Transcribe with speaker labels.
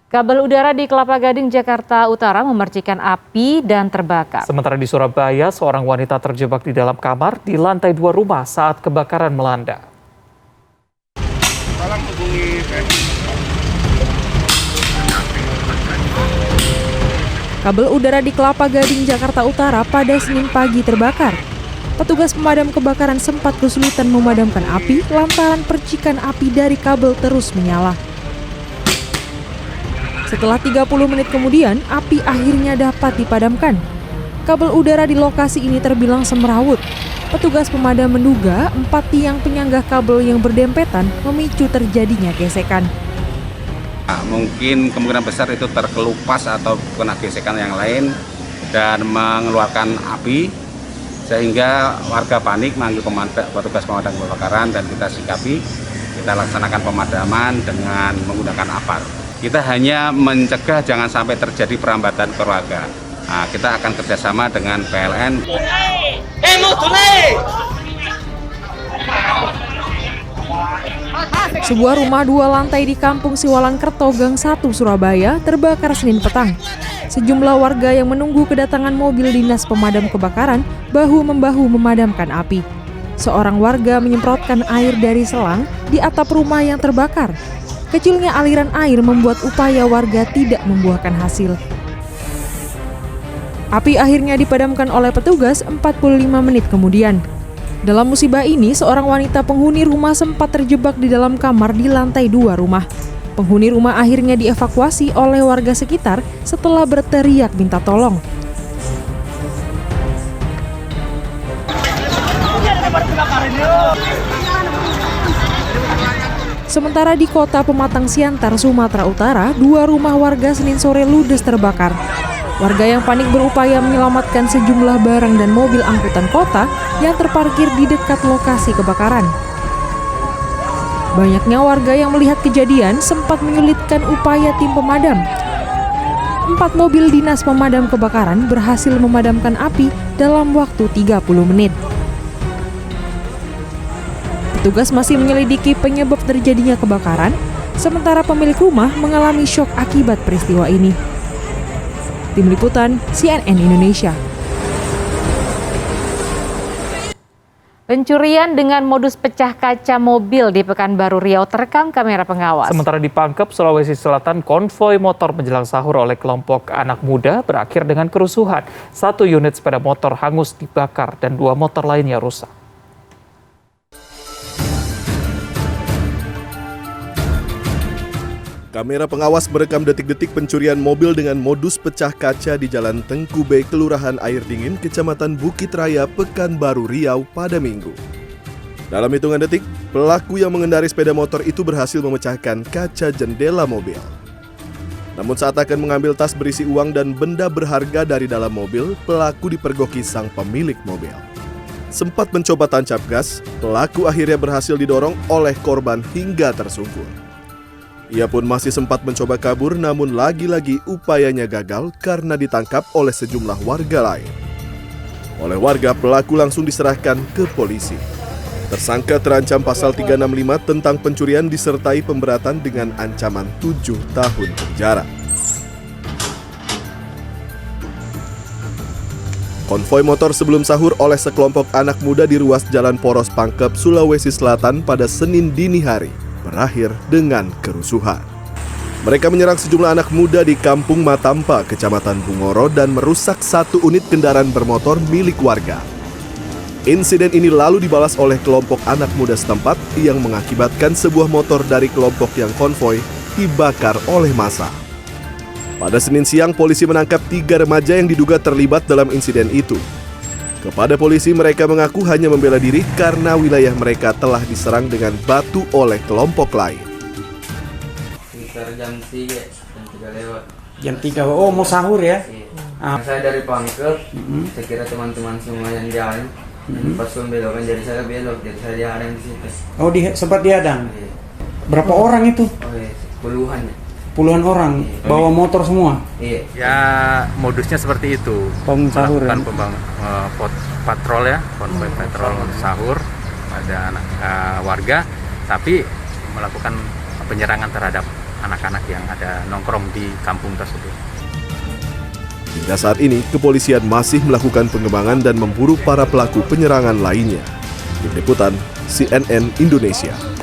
Speaker 1: Kabel udara di Kelapa Gading, Jakarta Utara memercikan api dan terbakar. Sementara di Surabaya, seorang wanita terjebak di dalam kamar di lantai 2 rumah saat kebakaran melanda.
Speaker 2: Kabel udara di Kelapa Gading, Jakarta Utara pada Senin pagi terbakar. Petugas pemadam kebakaran sempat kesulitan memadamkan api lantaran percikan api dari kabel terus menyala. Setelah 30 menit kemudian, api akhirnya dapat dipadamkan. Kabel udara di lokasi ini terbilang semrawut. Petugas pemadam menduga 4 tiang penyangga kabel yang berdempetan memicu terjadinya gesekan.
Speaker 3: Mungkin kemungkinan besar itu terkelupas atau kena gesekan yang lain dan mengeluarkan api, sehingga warga panik manggil petugas pemadam kebakaran dan kita sikapi. Kita laksanakan pemadaman dengan menggunakan apar. Kita hanya mencegah jangan sampai terjadi perambatan keluarga. Nah, kita akan kerjasama dengan PLN.
Speaker 2: Sebuah rumah 2 lantai di Kampung Siwalan Kerto, Gang 1, Surabaya terbakar Senin petang. Sejumlah warga yang menunggu kedatangan mobil dinas pemadam kebakaran bahu-membahu memadamkan api. Seorang warga menyemprotkan air dari selang di atap rumah yang terbakar. Kecilnya aliran air membuat upaya warga tidak membuahkan hasil. Api akhirnya dipadamkan oleh petugas 45 menit kemudian. Dalam musibah ini, seorang wanita penghuni rumah sempat terjebak di dalam kamar di lantai 2 rumah. Penghuni rumah akhirnya dievakuasi oleh warga sekitar setelah berteriak minta tolong. Sementara di kota Pematang Siantar, Sumatera Utara, 2 rumah warga Senin sore ludes terbakar. Warga yang panik berupaya menyelamatkan sejumlah barang dan mobil angkutan kota yang terparkir di dekat lokasi kebakaran. Banyaknya warga yang melihat kejadian sempat menyulitkan upaya tim pemadam. 4 mobil dinas pemadam kebakaran berhasil memadamkan api dalam waktu 30 menit. Petugas masih menyelidiki penyebab terjadinya kebakaran, sementara pemilik rumah mengalami syok akibat peristiwa ini. Tim Liputan CNN Indonesia.
Speaker 1: Pencurian dengan modus pecah kaca mobil di Pekanbaru Riau terekam kamera pengawas.
Speaker 4: Sementara di Pangkep, Sulawesi Selatan, konvoi motor menjelang sahur oleh kelompok anak muda berakhir dengan kerusuhan. 1 unit sepeda motor hangus dibakar dan 2 motor lainnya rusak.
Speaker 5: Kamera pengawas merekam detik-detik pencurian mobil dengan modus pecah kaca di Jalan Tengku B, Kelurahan Air Dingin, Kecamatan Bukit Raya, Pekanbaru Riau pada Minggu. Dalam hitungan detik, pelaku yang mengendarai sepeda motor itu berhasil memecahkan kaca jendela mobil. Namun saat akan mengambil tas berisi uang dan benda berharga dari dalam mobil, pelaku dipergoki sang pemilik mobil. Sempat mencoba tancap gas, pelaku akhirnya berhasil didorong oleh korban hingga tersungkur. Ia pun masih sempat mencoba kabur, namun lagi-lagi upayanya gagal karena ditangkap oleh sejumlah warga lain. Oleh warga, pelaku langsung diserahkan ke polisi. Tersangka terancam pasal 365 tentang pencurian disertai pemberatan dengan ancaman 7 tahun penjara. Konvoi motor sebelum sahur oleh sekelompok anak muda di ruas Jalan Poros Pangkep, Sulawesi Selatan pada Senin dini hari berakhir dengan kerusuhan. Mereka menyerang sejumlah anak muda di Kampung Matampa, Kecamatan Bungoro, dan merusak 1 unit kendaraan bermotor milik warga. Insiden ini lalu dibalas oleh kelompok anak muda setempat yang mengakibatkan sebuah motor dari kelompok yang konvoi dibakar oleh massa. Pada Senin siang, polisi menangkap 3 remaja yang diduga terlibat dalam insiden itu. Kepada polisi, mereka mengaku hanya membela diri karena wilayah mereka telah diserang dengan batu oleh kelompok lain.
Speaker 6: Sekitar jam 3 lewat.
Speaker 7: Jam 3, oh mau sahur ya?
Speaker 6: Saya dari Pangkep, saya kira teman-teman semua yang jalan. Pas pembelokan jadi saya belok, jadi saya dihadang di situ.
Speaker 7: Oh, sempat dihadang? Berapa orang itu?
Speaker 6: Oh iya, puluhan ya.
Speaker 7: Puluhan orang, bawa motor semua?
Speaker 6: Iya.
Speaker 4: Ya, modusnya seperti itu.
Speaker 7: Sahur ya?
Speaker 4: Patrol ya, konvoi patrol sahur pada warga, tapi melakukan penyerangan terhadap
Speaker 8: anak-anak yang ada nongkrong di kampung tersebut.
Speaker 5: Hingga saat ini, kepolisian masih melakukan pengembangan dan memburu para pelaku penyerangan lainnya. Tim Liputan CNN Indonesia.